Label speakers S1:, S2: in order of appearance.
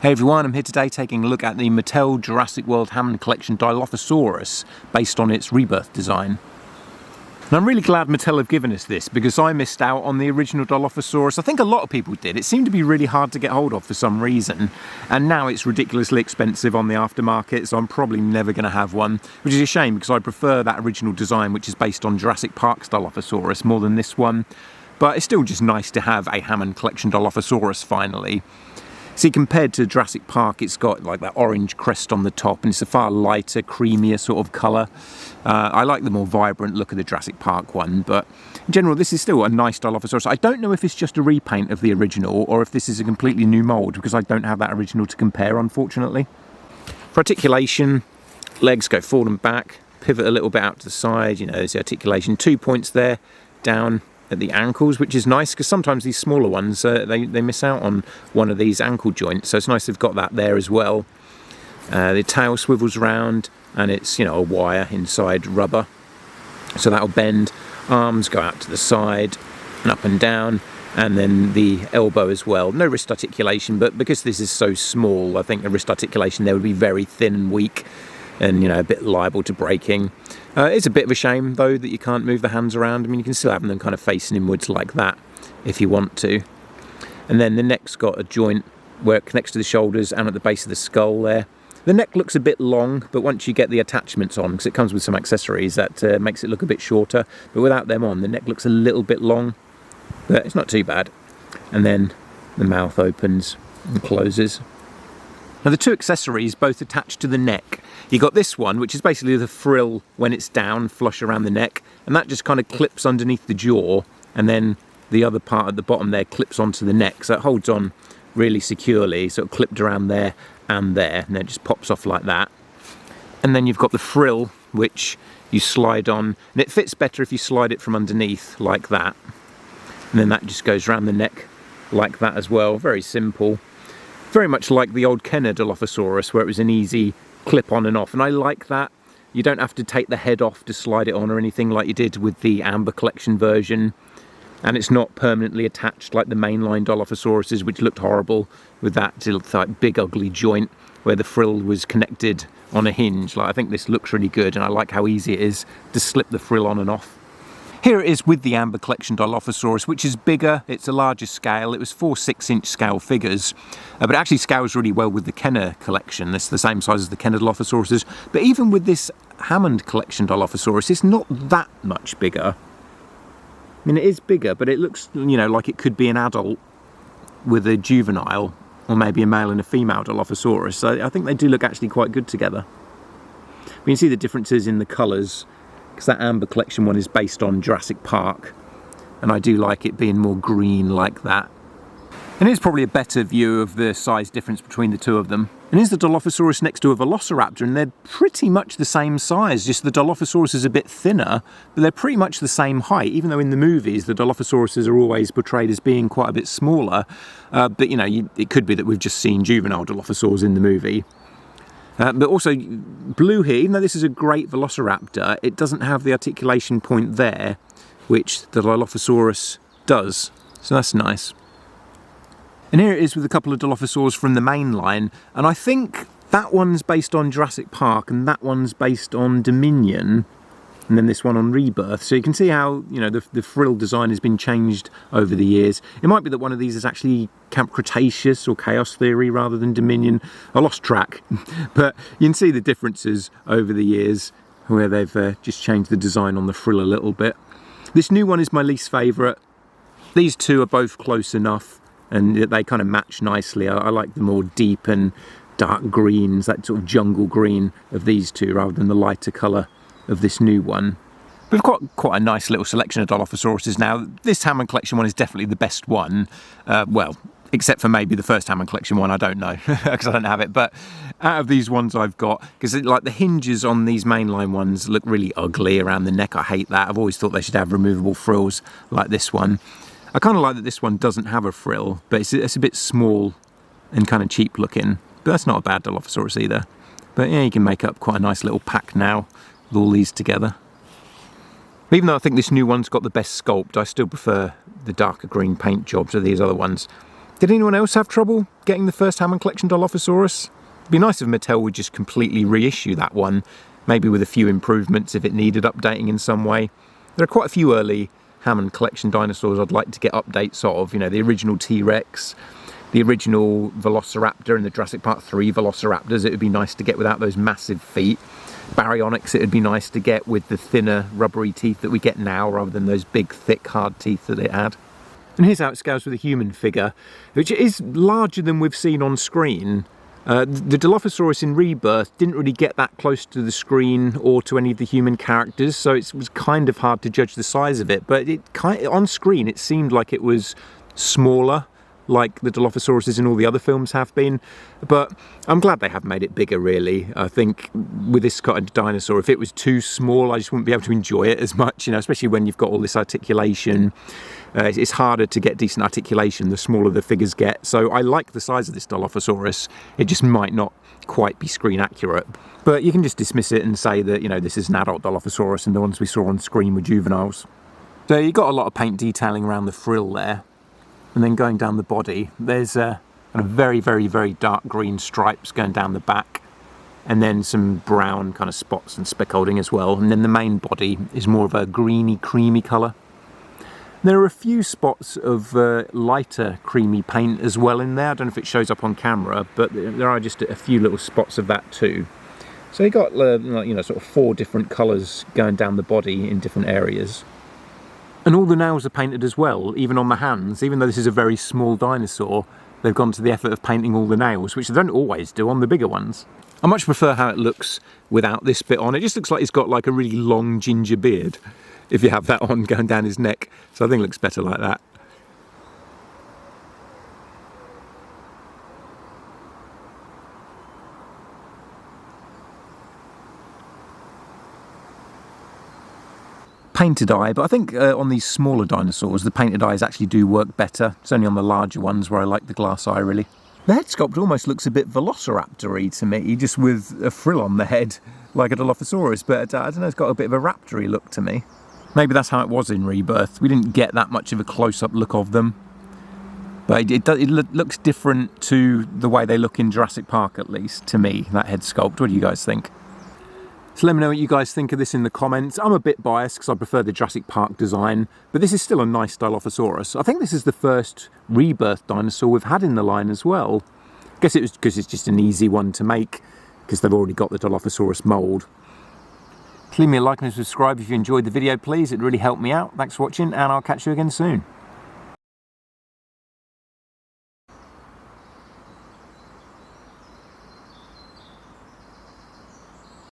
S1: Hey everyone, I'm here today taking a look at the Mattel Jurassic World Hammond Collection Dilophosaurus based on its Rebirth design. And I'm really glad Mattel have given us this because I missed out on the original Dilophosaurus. I think a lot of people did. It seemed to be really hard to get hold of for some reason, and now it's ridiculously expensive on the aftermarket, so I'm probably never going to have one, which is a shame because I prefer that original design, which is based on Jurassic Park's Dilophosaurus, more than this one. But it's still just nice to have a Hammond Collection Dilophosaurus finally. See, compared to Jurassic Park, it's got like that orange crest on the top, and it's a far lighter, creamier sort of colour. I like the more vibrant look of the Jurassic Park one, but in general, this is still a nice Dilophosaurus. I don't know if it's just a repaint of the original, or if this is a completely new mould, because I don't have that original to compare, unfortunately. For articulation, legs go forward and back, pivot a little bit out to the side, you know, there's the articulation. 2 points there, down at the ankles, which is nice because sometimes these smaller ones they miss out on one of these ankle joints, so it's nice they've got that there as well. The tail swivels round, and it's, you know, a wire inside rubber, so that'll bend. Arms go out to the side and up and down, and then the elbow as well. No wrist articulation, but because this is so small, I think the wrist articulation there would be very thin and weak, and, you know, a bit liable to breaking. It's a bit of a shame though that you can't move the hands around. I mean, you can still have them kind of facing inwards like that if you want to. And then the neck's got a joint where it connects to the shoulders and at the base of the skull there. The neck looks a bit long, but once you get the attachments on, because it comes with some accessories, that makes it look a bit shorter. But without them on, the neck looks a little bit long, but it's not too bad. And then the mouth opens and closes. Now the two accessories both attached to the neck. You got this one, which is basically the frill when it's down, flush around the neck, and that just kind of clips underneath the jaw, and then the other part at the bottom there clips onto the neck, so it holds on really securely, so it clipped around there, and then it just pops off like that. And then you've got the frill, which you slide on, and it fits better if you slide it from underneath like that. And then that just goes around the neck like that as well, very simple. Very much like the old Kenner Dilophosaurus, where it was an easy clip on and off, and I like that. You don't have to take the head off to slide it on or anything like you did with the Amber Collection version, and it's not permanently attached like the mainline Dilophosauruses, which looked horrible with that like big ugly joint where the frill was connected on a hinge. Like, I think this looks really good, and I like how easy it is to slip the frill on and off. Here it is with the Amber Collection Dilophosaurus, which is bigger, it's a larger scale. It was 4 6-inch scale figures, but it actually scales really well with the Kenner collection. It's the same size as the Kenner Dilophosauruses, but even with this Hammond Collection Dilophosaurus, it's not that much bigger. I mean, it is bigger, but it looks, you know, like it could be an adult with a juvenile, or maybe a male and a female Dilophosaurus, so I think they do look actually quite good together. You can see the differences in the colours, because that Amber Collection one is based on Jurassic Park, and I do like it being more green like that. And here's probably a better view of the size difference between the two of them. And here's the Dilophosaurus next to a Velociraptor, and they're pretty much the same size, just the Dilophosaurus is a bit thinner, but they're pretty much the same height, even though in the movies the Dilophosauruses are always portrayed as being quite a bit smaller. But, you know, it could be that we've just seen juvenile Dilophosaurs in the movie. But also, blue here, even though this is a great Velociraptor, it doesn't have the articulation point there, which the Dilophosaurus does. So that's nice. And here it is with a couple of Dilophosaurs from the main line, and I think that one's based on Jurassic Park, and that one's based on Dominion, and then this one on Rebirth. So you can see how, you know, the frill design has been changed over the years. It might be that one of these is actually Camp Cretaceous or Chaos Theory rather than Dominion. I lost track, but you can see the differences over the years where they've just changed the design on the frill a little bit. This new one is my least favourite. These two are both close enough, and they kind of match nicely. I like the more deep and dark greens, that sort of jungle green of these two, rather than the lighter colour of this new one. We've got quite a nice little selection of Dilophosauruses now. This Hammond Collection one is definitely the best one. Well, except for maybe the first Hammond Collection one, I don't know, because I don't have it. But out of these ones I've got, because like the hinges on these mainline ones look really ugly around the neck. I hate that. I've always thought they should have removable frills like this one. I kind of like that this one doesn't have a frill, but it's a bit small and kind of cheap looking. But that's not a bad Dilophosaurus either. But yeah, you can make up quite a nice little pack now with all these together. Even though I think this new one's got the best sculpt, I still prefer the darker green paint jobs of these other ones. Did anyone else have trouble getting the first Hammond Collection Dilophosaurus? It'd be nice if Mattel would just completely reissue that one, maybe with a few improvements if it needed updating in some way. There are quite a few early Hammond Collection dinosaurs I'd like to get updates of, you know, the original T-Rex, the original Velociraptor and the Jurassic Park 3 Velociraptors. It would be nice to get without those massive feet. Baryonyx, it would be nice to get with the thinner rubbery teeth that we get now rather than those big thick hard teeth that it had. And here's how it scales with a human figure, which is larger than we've seen on screen. The Dilophosaurus in Rebirth didn't really get that close to the screen or to any of the human characters, so it was kind of hard to judge the size of it, but on screen it seemed like it was smaller, like the Dilophosauruses in all the other films have been. But I'm glad they have made it bigger, really. I think with this kind of dinosaur, if it was too small, I just wouldn't be able to enjoy it as much, you know, especially when you've got all this articulation. It's harder to get decent articulation the smaller the figures get. So I like the size of this Dilophosaurus. It just might not quite be screen accurate. But you can just dismiss it and say that, you know, this is an adult Dilophosaurus and the ones we saw on screen were juveniles. So you've got a lot of paint detailing around the frill there. And then going down the body, there's kind of very, very, very dark green stripes going down the back. And then some brown kind of spots and speckholding as well. And then the main body is more of a greeny, creamy colour. There are a few spots of lighter creamy paint as well in there. I don't know if it shows up on camera, but there are just a few little spots of that too. So you've got, you know, sort of 4 different colours going down the body in different areas. And all the nails are painted as well, even on the hands. Even though this is a very small dinosaur, they've gone to the effort of painting all the nails, which they don't always do on the bigger ones. I much prefer how it looks without this bit on. It just looks like he's got like a really long ginger beard, if you have that on going down his neck. So I think it looks better like that. Painted eye, but I think on these smaller dinosaurs the painted eyes actually do work better. It's only on the larger ones where I like the glass eye, really. The head sculpt almost looks a bit velociraptor-y to me, just with a frill on the head like a Dilophosaurus, but I don't know, it's got a bit of a raptor-y look to me. Maybe that's how it was in Rebirth. We didn't get that much of a close-up look of them, but it looks different to the way they look in Jurassic Park, at least, to me, that head sculpt. What do you guys think? So let me know what you guys think of this in the comments. I'm a bit biased because I prefer the Jurassic Park design, but this is still a nice Dilophosaurus. I think this is the first Rebirth dinosaur we've had in the line as well. I guess it was because it's just an easy one to make, because they've already got the Dilophosaurus mould. Leave me a like and subscribe if you enjoyed the video, please. It really helped me out. Thanks for watching, and I'll catch you again soon.